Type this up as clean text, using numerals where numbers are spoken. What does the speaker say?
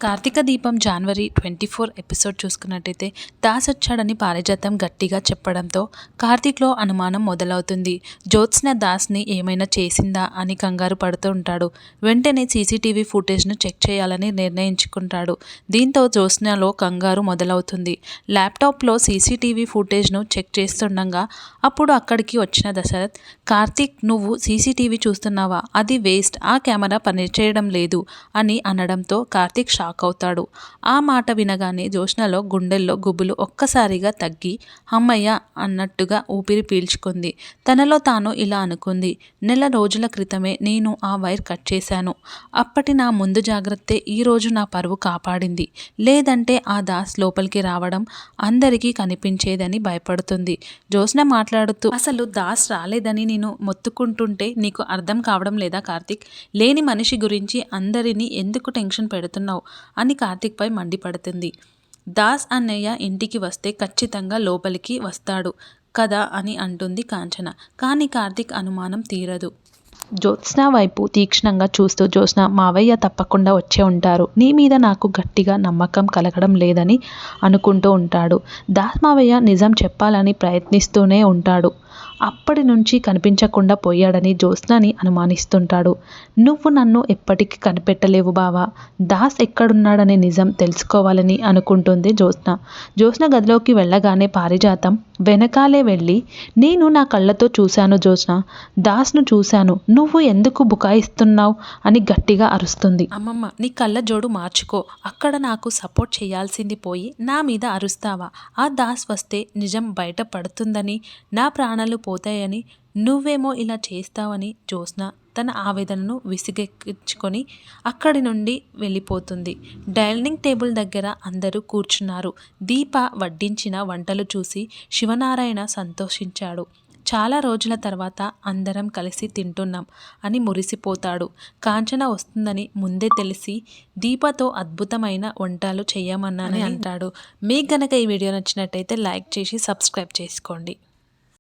కార్తీక దీపం జనవరి 24 ఎపిసోడ్ చూసుకున్నట్టయితే దాస్ వచ్చాడని పారిజాతం గట్టిగా చెప్పడంతో కార్తీక్లో అనుమానం మొదలవుతుంది. జ్యోత్స్న దాస్ని ఏమైనా చేసిందా అని కంగారు పడుతూ ఉంటాడు. వెంటనే సీసీటీవీ ఫుటేజ్ను చెక్ చేయాలని నిర్ణయించుకుంటాడు. దీంతో జ్యోత్స్నలో కంగారు మొదలవుతుంది. ల్యాప్టాప్లో సీసీటీవీ ఫుటేజ్ను చెక్ చేస్తుండగా అప్పుడు అక్కడికి వచ్చిన దశరథ్, కార్తీక్ నువ్వు సీసీటీవీ చూస్తున్నావా? అది వేస్ట్, ఆ కెమెరా పనిచేయడం లేదు అని అనడంతో కార్తీక్ షాక్ అవుతాడు. ఆ మాట వినగానే జ్యోత్స్నలో గుండెల్లో గుబులు ఒక్కసారిగా తగ్గి అమ్మయ్య అన్నట్టుగా ఊపిరి పీల్చుకుంది. తనలో తాను ఇలా అనుకుంది, నెల రోజుల క్రితమే నేను ఆ వైర్ కట్ చేశాను. అప్పటి నా ముందు జాగ్రత్తే ఈరోజు నా పరువు కాపాడింది. లేదంటే ఆ దాస్ లోపలికి రావడం అందరికీ కనిపించేదని భయపడుతుంది. జ్యోత్స్న మాట్లాడుతూ, అసలు దాస్ రాలేదని నేను మొత్తుకుంటుంటే నీకు అర్థం కావడం లేదా కార్తీక్? లేని మనిషి గురించి అందరినీ ఎందుకు టెన్షన్ పెడుతున్నావు అని కార్తీక్పై మండిపడుతుంది. దాస్ అన్నయ్య ఇంటికి వస్తే ఖచ్చితంగా లోపలికి వస్తాడు కదా అని అంటుంది కాంచన. కానీ కార్తీక్ అనుమానం తీరదు. జ్యోత్స్న వైపు తీక్షణంగా చూస్తూ, జ్యోత్స్న మావయ్య తప్పకుండా వచ్చే ఉంటారు. నీ మీద నాకు గట్టిగా నమ్మకం కలగడం లేదని అనుకుంటూ ఉంటాడు. దాస్ మావయ్య నిజం చెప్పాలని ప్రయత్నిస్తూనే ఉంటాడు. అప్పటి నుంచి కనిపించకుండా పోయాడని జ్యోత్స్నని అనుమానిస్తుంటాడు. నువ్వు నన్ను ఎప్పటికీ కనిపెట్టలేవు బావా. దాస్ ఎక్కడున్నాడనే నిజం తెలుసుకోవాలని అనుకుంటుంది జ్యోత్స్న. జ్యోత్స్న గదిలోకి వెళ్ళగానే పారిజాతం వెనకాలే వెళ్ళి, నేను నా కళ్ళతో చూశాను జ్యోత్స్న, దాస్ను చూశాను, నువ్వు ఎందుకు బుకాయిస్తున్నావు అని గట్టిగా అరుస్తుంది. అమ్మమ్మ, నీ కళ్ళ జోడు మార్చుకో. అక్కడ నాకు సపోర్ట్ చేయాల్సింది పోయి నా మీద అరుస్తావా? ఆ దాస్ వస్తే నిజం బయట పడుతుందని, నా ప్రాణాలు పోతాయని, నువ్వేమో ఇలా చేస్తావని జ్యోత్స్న తన ఆవేదనను విసిగెక్కించుకొని అక్కడి నుండి వెళ్ళిపోతుంది. డైనింగ్ టేబుల్ దగ్గర అందరూ కూర్చున్నారు. దీప వడ్డించిన వంటలు చూసి శివనారాయణ సంతోషించాడు. చాలా రోజుల తర్వాత అందరం కలిసి తింటున్నాం అని మురిసిపోతాడు. కాంచన వస్తుందని ముందే తెలిసి దీపతో అద్భుతమైన వంటలు చేయమన్నానని అంటాడు. మీకు గనక ఈ వీడియో నచ్చినట్టయితే లైక్ చేసి సబ్స్క్రైబ్ చేసుకోండి.